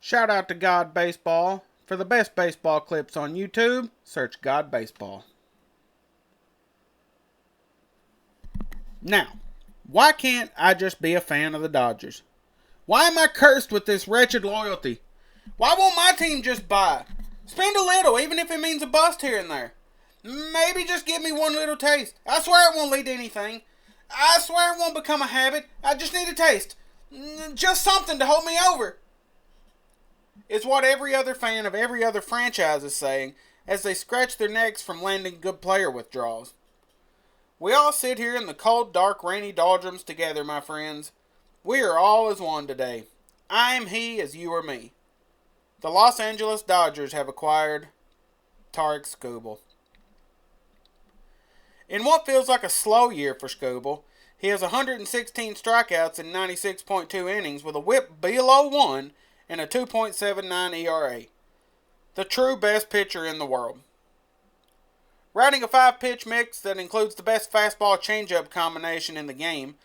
Shout out to God Baseball. For the best baseball clips on YouTube, search God Baseball. Now, why can't I just be a fan of the Dodgers? Why am I cursed with this wretched loyalty? Why won't my team just buy? Spend a little, even if it means a bust here and there. Maybe just give me one little taste. I swear it won't lead to anything. I swear it won't become a habit. I just need a taste. Just something to hold me over. It's what every other fan of every other franchise is saying as they scratch their necks from landing good player withdrawals. We all sit here in the cold, dark, rainy doldrums together, my friends. We are all as one today. I am he as you are me. The Los Angeles Dodgers have acquired Tarik Skubal. In what feels like a slow year for Skubal, he has 116 strikeouts in 96.2 innings with a whip below 1 and a 2.79 ERA. The true best pitcher in the world. Riding a 5-pitch mix that includes the best fastball changeup combination in the game.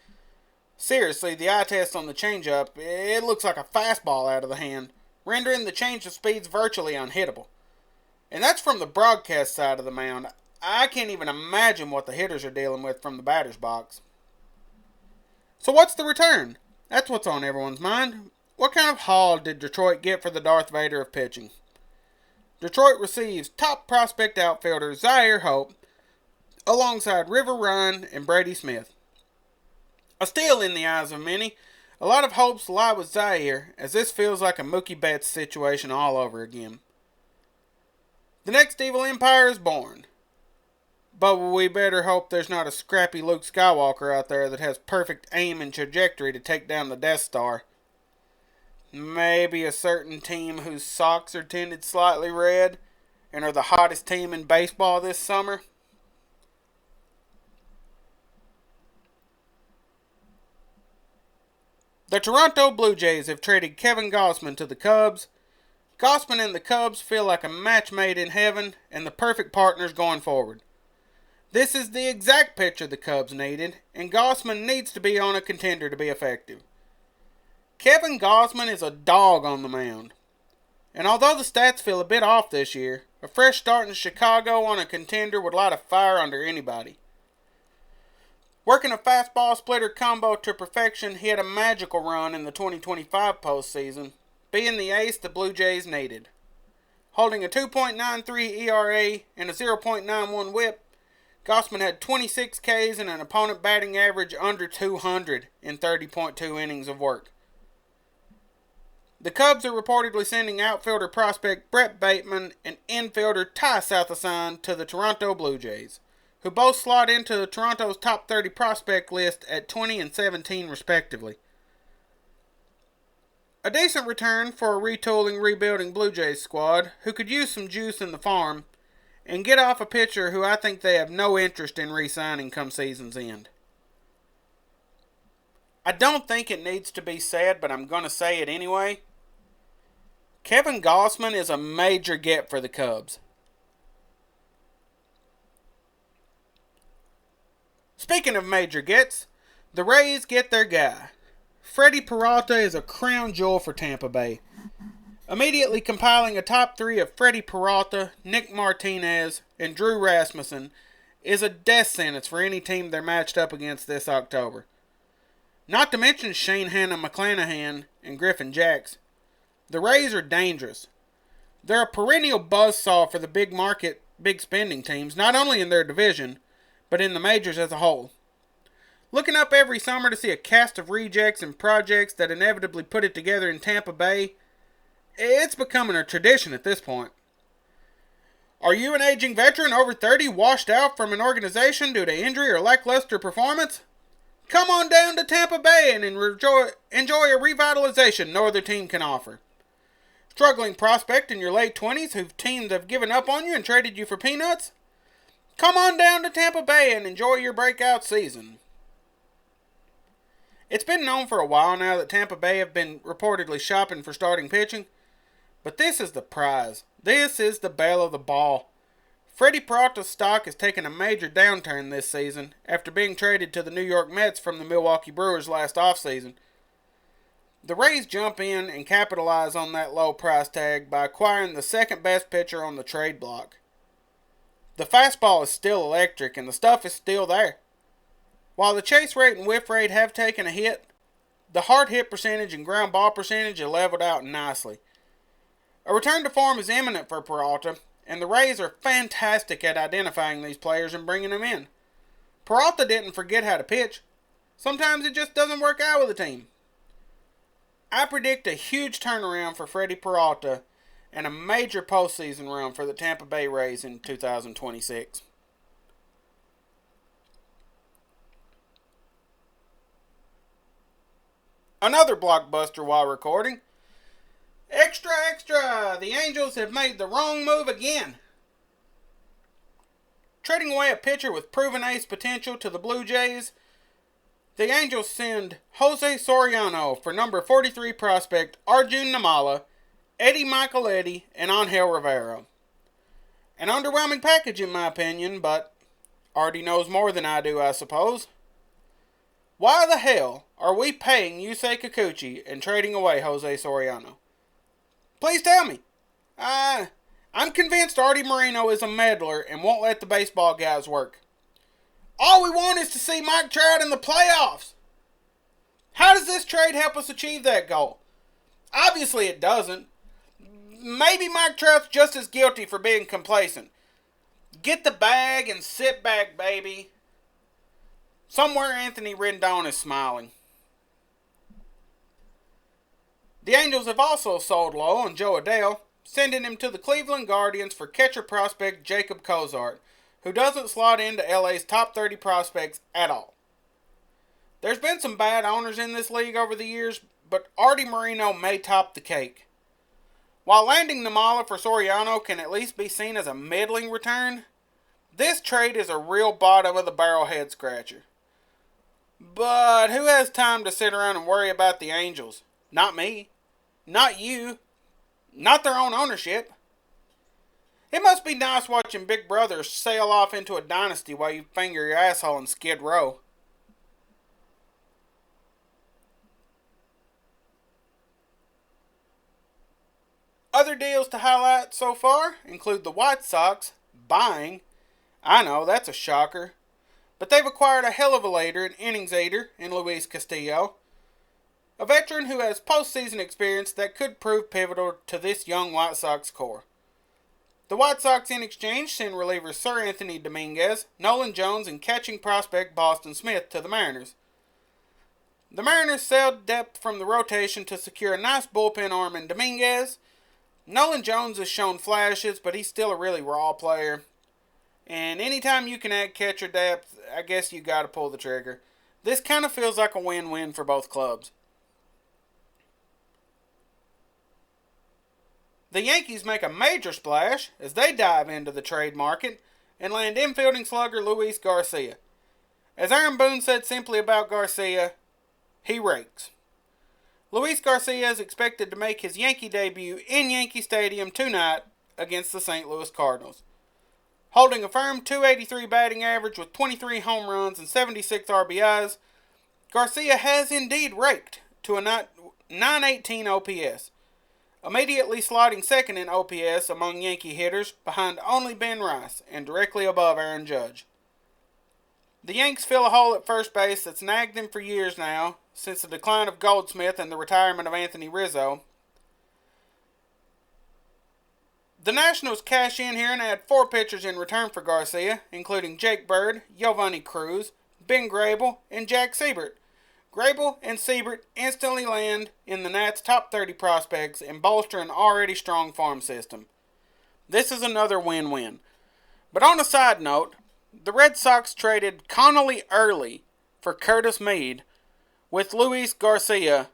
Seriously, the eye test on the changeup, it looks like a fastball out of the hand, rendering the change of speeds virtually unhittable. And that's from the broadcast side of the mound. I can't even imagine what the hitters are dealing with from the batter's box. So what's the return? That's what's on everyone's mind. What kind of haul did Detroit get for the Darth Vader of pitching? Detroit receives top prospect outfielder Zaire Hope alongside River Ryan and Brady Smith. A steal in the eyes of many. A lot of hopes lie with Zaire, as this feels like a Mookie Betts situation all over again. The next evil empire is born. But we better hope there's not a scrappy Luke Skywalker out there that has perfect aim and trajectory to take down the Death Star. Maybe a certain team whose socks are tinted slightly red and are the hottest team in baseball this summer. The Toronto Blue Jays have traded Kevin Gausman to the Cubs. Gausman and the Cubs feel like a match made in heaven and the perfect partners going forward. This is the exact pitcher the Cubs needed, and Gausman needs to be on a contender to be effective. Kevin Gausman is a dog on the mound. And although the stats feel a bit off this year, a fresh start in Chicago on a contender would light a fire under anybody. Working a fastball splitter combo to perfection, he had a magical run in the 2025 postseason, being the ace the Blue Jays needed. Holding a 2.93 ERA and a 0.91 whip, Gausman had 26 Ks and an opponent batting average under 200 in 30.2 innings of work. The Cubs are reportedly sending outfielder prospect Brett Bateman and infielder Ty Southasign to the Toronto Blue Jays, who both slot into Toronto's top 30 prospect list at 20 and 17 respectively. A decent return for a retooling, rebuilding Blue Jays squad who could use some juice in the farm and get off a pitcher who I think they have no interest in re-signing come season's end. I don't think it needs to be said, but I'm going to say it anyway. Kevin Gausman is a major get for the Cubs. Speaking of major gets, the Rays get their guy. Freddy Peralta is a crown jewel for Tampa Bay. Immediately compiling a top 3 of Freddy Peralta, Nick Martinez, and Drew Rasmussen is a death sentence for any team they're matched up against this October. Not to mention Shane Hanna-McClanahan and Griffin Jacks. The Rays are dangerous. They're a perennial buzzsaw for the big market, big spending teams, not only in their division, but in the majors as a whole. Looking up every summer to see a cast of rejects and projects that inevitably put it together in Tampa Bay, it's becoming a tradition at this point. Are you an aging veteran over 30 washed out from an organization due to injury or lackluster performance? Come on down to Tampa Bay and enjoy a revitalization no other team can offer. Struggling prospect in your late 20s whose teams have given up on you and traded you for peanuts? Come on down to Tampa Bay and enjoy your breakout season. It's been known for a while now that Tampa Bay have been reportedly shopping for starting pitching, but this is the prize. This is the belle of the ball. Freddy Peralta's stock has taken a major downturn this season after being traded to the New York Mets from the Milwaukee Brewers last offseason. The Rays jump in and capitalize on that low price tag by acquiring the second best pitcher on the trade block. The fastball is still electric and the stuff is still there. While the chase rate and whiff rate have taken a hit, the hard hit percentage and ground ball percentage are leveled out nicely. A return to form is imminent for Peralta, and the Rays are fantastic at identifying these players and bringing them in. Peralta didn't forget how to pitch. Sometimes it just doesn't work out with a team. I predict a huge turnaround for Freddy Peralta and a major postseason run for the Tampa Bay Rays in 2026. Another blockbuster while recording. Extra, extra! The Angels have made the wrong move again. Trading away a pitcher with proven ace potential to the Blue Jays, the Angels send Jose Soriano for number 43 prospect Arjun Namala, Eddie Michaeletti, and Angel Rivera. An underwhelming package in my opinion, but Artie knows more than I do, I suppose. Why the hell are we paying Yusei Kikuchi and trading away Jose Soriano? Please tell me. I'm convinced Artie Moreno is a meddler and won't let the baseball guys work. All we want is to see Mike Trout in the playoffs. How does this trade help us achieve that goal? Obviously it doesn't. Maybe Mike Trout's just as guilty for being complacent. Get the bag and sit back, baby. Somewhere Anthony Rendon is smiling. The Angels have also sold low on Joe Adele, sending him to the Cleveland Guardians for catcher prospect Jacob Cozart, who doesn't slot into LA's top 30 prospects at all. There's been some bad owners in this league over the years, but Artie Moreno may top the cake. While landing Namala for Soriano can at least be seen as a middling return, this trade is a real bottom of the barrel head scratcher. But who has time to sit around and worry about the Angels? Not me. Not you. Not their own ownership. It must be nice watching Big Brother sail off into a dynasty while you finger your asshole in Skid Row. Other deals to highlight so far include the White Sox buying, I know, that's a shocker, but they've acquired a hell of a leader and innings eater in Luis Castillo, a veteran who has postseason experience that could prove pivotal to this young White Sox core. The White Sox in exchange send relievers Sir Anthony Dominguez, Nolan Jones, and catching prospect Boston Smith to the Mariners. The Mariners sell depth from the rotation to secure a nice bullpen arm in Dominguez. Nolan Jones has shown flashes, but he's still a really raw player. And anytime you can add catcher depth, I guess you gotta pull the trigger. This kind of feels like a win-win for both clubs. The Yankees make a major splash as they dive into the trade market and land infielding slugger Luis Garcia. As Aaron Boone said simply about Garcia, he rakes. Luis Garcia is expected to make his Yankee debut in Yankee Stadium tonight against the St. Louis Cardinals. Holding a firm .283 batting average with 23 home runs and 76 RBIs, Garcia has indeed raked to a .918 OPS, immediately slotting second in OPS among Yankee hitters behind only Ben Rice and directly above Aaron Judge. The Yanks fill a hole at first base that's nagged them for years now, since the decline of Goldsmith and the retirement of Anthony Rizzo. The Nationals cash in here and add 4 pitchers in return for Garcia, including Jake Bird, Giovanni Cruz, Ben Grable, and Jack Siebert. Grable and Siebert instantly land in the Nats' top 30 prospects and bolster an already strong farm system. This is another win-win. But on a side note, the Red Sox traded Connolly early for Curtis Mead with Luis Garcia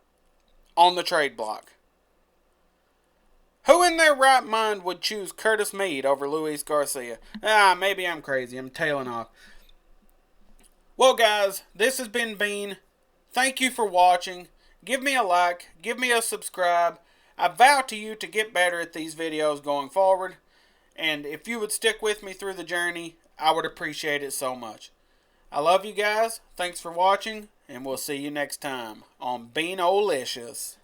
on the trade block. Who in their right mind would choose Curtis Mead over Luis Garcia? Maybe I'm crazy. I'm tailing off. Well, guys, this has been Bean. Thank you for watching. Give me a like. Give me a subscribe. I vow to you to get better at these videos going forward. And if you would stick with me through the journey, I would appreciate it so much. I love you guys. Thanks for watching. And we'll see you next time on Bean-O-Licious.